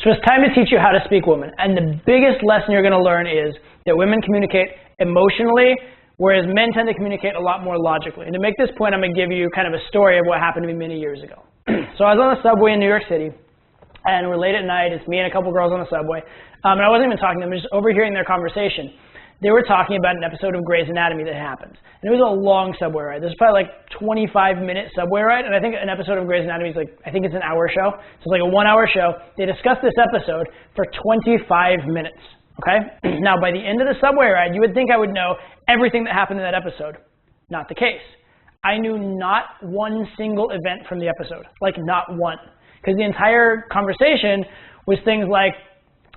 So it's time to teach you how to speak women. And the biggest lesson you're going to learn is that women communicate emotionally, whereas men tend to communicate a lot more logically. And to make this point, I'm going to give you kind of a story of what happened to me many years ago. So I was on the subway in New York City, and we're late at night. It's me and a couple girls on the subway. And I wasn't even talking to them. I was just overhearing their conversation. They were talking about an episode of Grey's Anatomy that happened. And it was a long subway ride. This was probably like 25-minute subway ride. And I think an episode of Grey's Anatomy is like, I think it's an hour show. So it's like a 1-hour show. They discussed this episode for 25 minutes. Okay? Now, by the end of the subway ride, you would think I would know everything that happened in that episode. Not the case. I knew not one single event from the episode. Like, not one. Because the entire conversation was things like,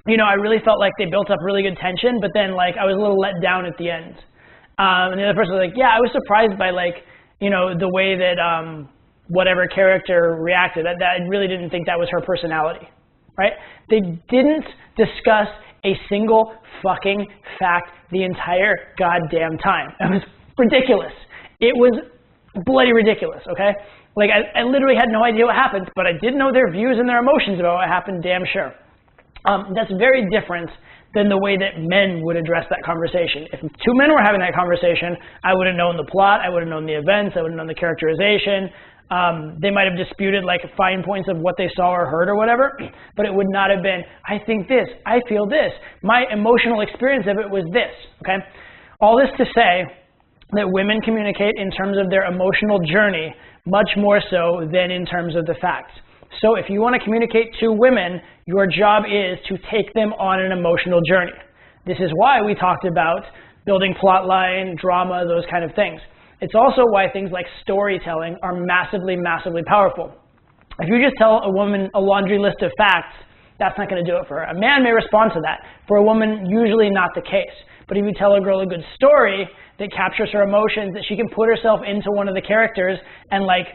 you know, I really felt like they built up really good tension, but then, like, I was a little let down at the end. And the other person was like, yeah, I was surprised by, like, you know, the way that whatever character reacted. I really didn't think that was her personality, right? They didn't discuss a single fucking fact the entire goddamn time. It was ridiculous. It was bloody ridiculous, okay? Like, I literally had no idea what happened, but I did know their views and their emotions about what happened, damn sure. That's very different than the way that men would address that conversation. If two men were having that conversation, I would have known the plot, I would have known the events, I would have known the characterization. They might have disputed like fine points of what they saw or heard or whatever, but it would not have been, I think this, I feel this. My emotional experience of it was this, okay? All this to say that women communicate in terms of their emotional journey much more so than in terms of the facts. So if you want to communicate to women, your job is to take them on an emotional journey. This is why we talked about building plot line, drama, those kind of things. It's also why things like storytelling are massively, massively powerful. If you just tell a woman a laundry list of facts, that's not going to do it for her. A man may respond to that. For a woman, usually not the case. But if you tell a girl a good story that captures her emotions, that she can put herself into one of the characters and like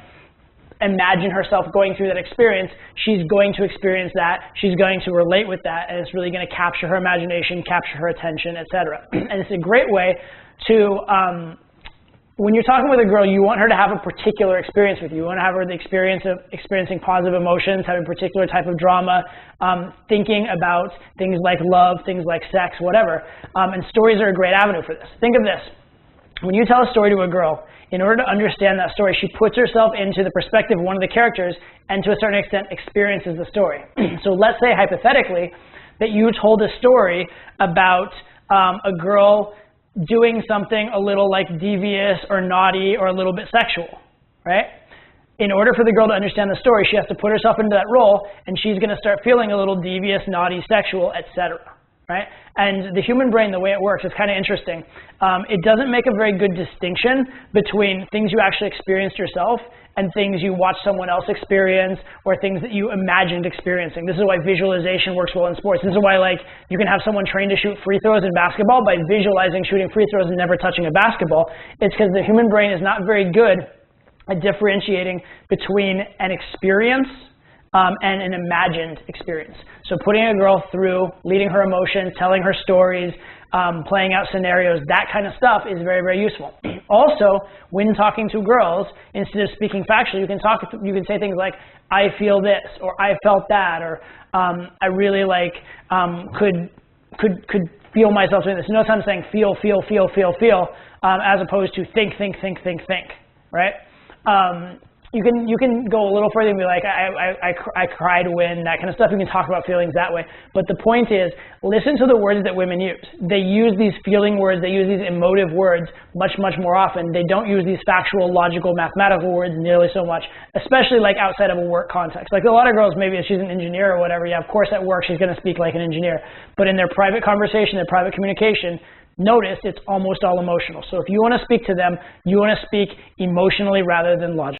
imagine herself going through that experience, she's going to experience that, she's going to relate with that, and it's really going to capture her imagination, capture her attention, etc. And it's a great way to, when you're talking with a girl, you want her to have a particular experience with you. You want to have her the experience of experiencing positive emotions, having a particular type of drama, thinking about things like love, things like sex, whatever. And stories are a great avenue for this. Think of this. When you tell a story to a girl, in order to understand that story, she puts herself into the perspective of one of the characters and to a certain extent experiences the story. So let's say hypothetically that you told a story about a girl doing something a little like devious or naughty or a little bit sexual, right? In order for the girl to understand the story, she has to put herself into that role, and she's going to start feeling a little devious, naughty, sexual, etc. Right? And the human brain, the way it works, is kind of interesting. It doesn't make a very good distinction between things you actually experienced yourself and things you watch someone else experience or things that you imagined experiencing. This is why visualization works well in sports. This is why like you can have someone trained to shoot free throws in basketball by visualizing shooting free throws and never touching a basketball. It's because the human brain is not very good at differentiating between an experience and an imagined experience. So putting a girl through, leading her emotions, telling her stories, playing out scenarios, that kind of stuff is very, very useful. Also, when talking to girls, instead of speaking factually, you can say things like, I feel this, or I felt that, or I really like could feel myself doing this. Notice I'm saying feel, as opposed to think, right? You can go a little further and be like, I cried when, that kind of stuff. You can talk about feelings that way. But the point is, listen to the words that women use. They use these feeling words, they use these emotive words much, much more often. They don't use these factual, logical, mathematical words nearly so much, especially like outside of a work context. Like a lot of girls, maybe if she's an engineer or whatever, yeah, of course at work she's going to speak like an engineer. But in their private conversation, their private communication, notice it's almost all emotional. So if you want to speak to them, you want to speak emotionally rather than logically.